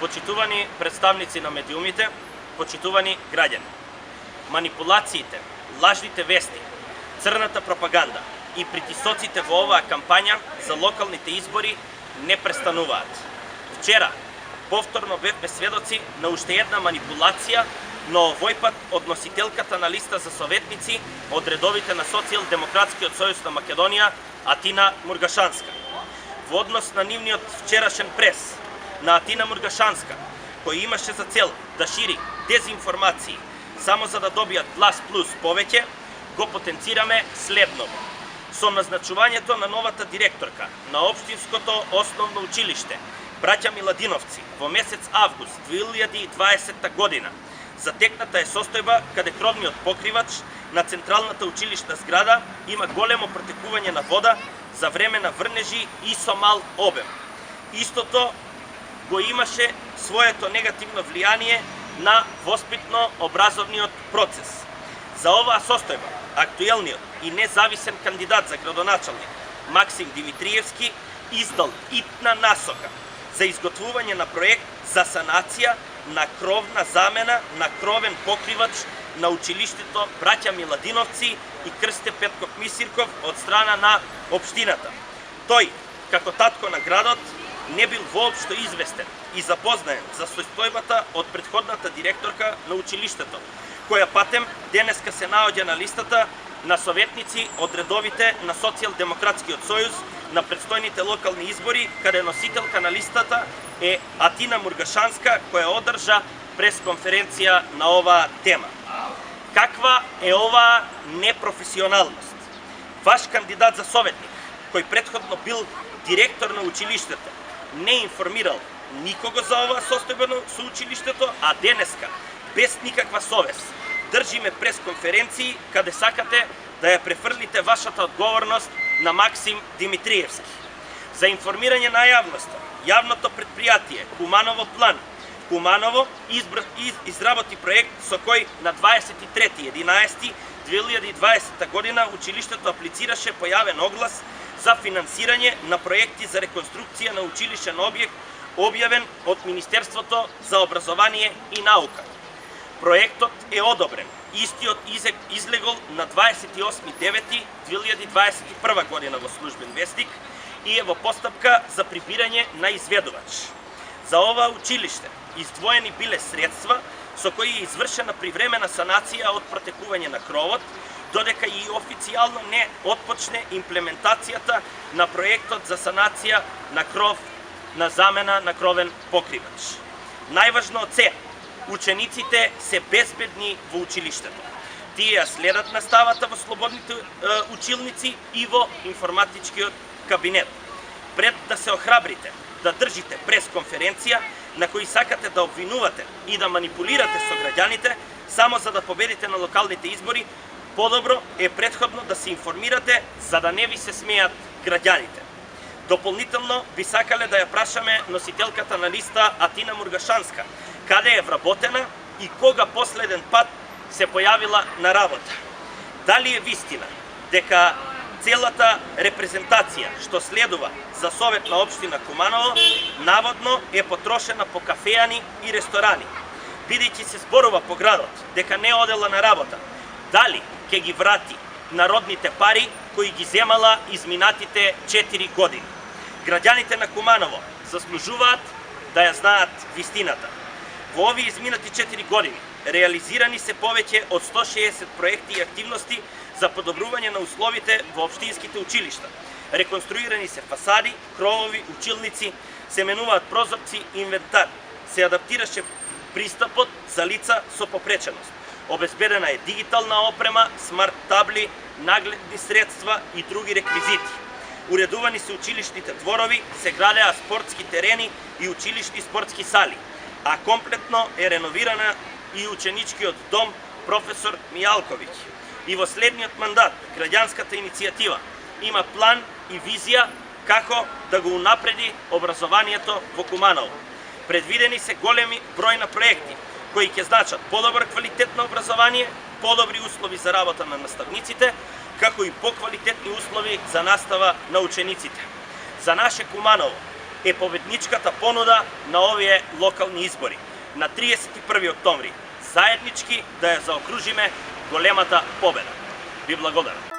Почитувани представници на медиумите, почитувани граѓани. Манипулациите, лажните вести, црната пропаганда и притисоците во оваа кампања за локалните избори не престануваат. Вчера повторно бевме сведоци на уште една манипулација, но овој пат од носителката на листа за советници од редовите на Социјалдемократскиот сојуз на Македонија Атина Мургашанска. Во однос на нивниот вчерашен прес на Атина Мургашанска, кој имаше за цел да шири дезинформации само за да добијат глас плюс повеќе, го потенцираме следново. Со назначувањето на новата директорка на Општинското основно училиште Браќа Миладиновци во месец август 2020 година, затекната е состојба каде кровниот покривач на централната училишна зграда има големо протекување на вода за време на врнежи и со мал обем. Истото го имаше своето негативно влијание на воспитно-образовниот процес. За оваа состојба, актуелниот и независен кандидат за градоначалник Максим Димитриевски издал итна насока за изготвување на проект за санација на кровна замена на кровен покривач на училиштето Браќа Миладиновци и Крсте Петков Мисирков од страна на општината. Тој, како татко на градот, не бил воопшто известен и запознаен за состојбата од претходната директорка на училиштето, која патем денеска се наоѓа на листата на советници од редовите на Социјалдемократскиот сојуз на предстојните локални избори, каде носителка на листата е Атина Мургашанска, која одржа пресконференција на оваа тема. Каква е оваа непрофесионалност? Ваш кандидат за советник, кој претходно бил директор на училиштето, не информирал никого за оваа состојба со училиштето, а денеска, без никаква совест, држиме пресконференции каде сакате да ја префрлите вашата одговорност на Максим Димитриевски. За информирање на јавноста, јавното предпријатие Куманово план Куманово изработи проект со кој на 23.11.2020 година училиштето аплицираше по јавен оглас за финансирање на проекти за реконструкција на училишен објект објавен од Министерството за образование и наука. Проектот е одобрен. Истиот излегол на 28.9.2021 година во службен вестник и е во постапка за прибирање на изведувач. За ова училиште издвоени биле средства со кои е извршена привремена санација од протекување на кровот, додека и официјално не отпочне имплементацијата на проектот за санација на кров на замена на кровен покривач. Најважно од се, учениците се безбедни во училиштето. Тие ја следат наставата во слободните училници и во информатичкиот кабинет. Пред да се охрабрите, да држите пресконференција на кои сакате да обвинувате и да манипулирате со граѓаните само за да победите на локалните избори, подобро е претходно да се информирате за да не ви се смеат граѓаните. Дополнително би сакале да ја прашаме носителката на листа Атина Мургашанска, каде е вработена и кога последен пат се појавила на работа. Дали е вистина дека целата репрезентација што следува за Совет на општина Куманово наводно е потрошена по кафеани и ресторани, бидејќи се зборува по градот дека не одела на работа, дали ќе ги врати народните пари кои ги земала изминатите 4 години. Граѓаните на Куманово заслужуваат да ја знаат вистината. Во овие изминати 4 години реализирани се повеќе од 160 проекти и активности за подобрување на условите во општинските училишта. Реконструирани се фасади, кровови, училници, се менуваат прозорци и инвентар. Се адаптираше пристапот за лица со попреченост. Обезбедена е дигитална опрема, смарт табли, нагледни средства и други реквизити. Уредувани се училишните дворови, се градеа спортски терени и училишни спортски сали, а комплетно е реновирана и ученичкиот дом професор Мијалковиќ. И во следниот мандат граѓанската иницијатива има план и визија како да го унапреди образованието во Куманово. Предвидени се големи број на проекти кои ќе значат подобар квалитет на образование, подобри услови за работа на наставниците, како и поквалитетни услови за настава на учениците. За наше Куманово е победничката понуда на овие локални избори на 31 октомври. Заеднички да ја заокружиме големата победа. Ви благодарам.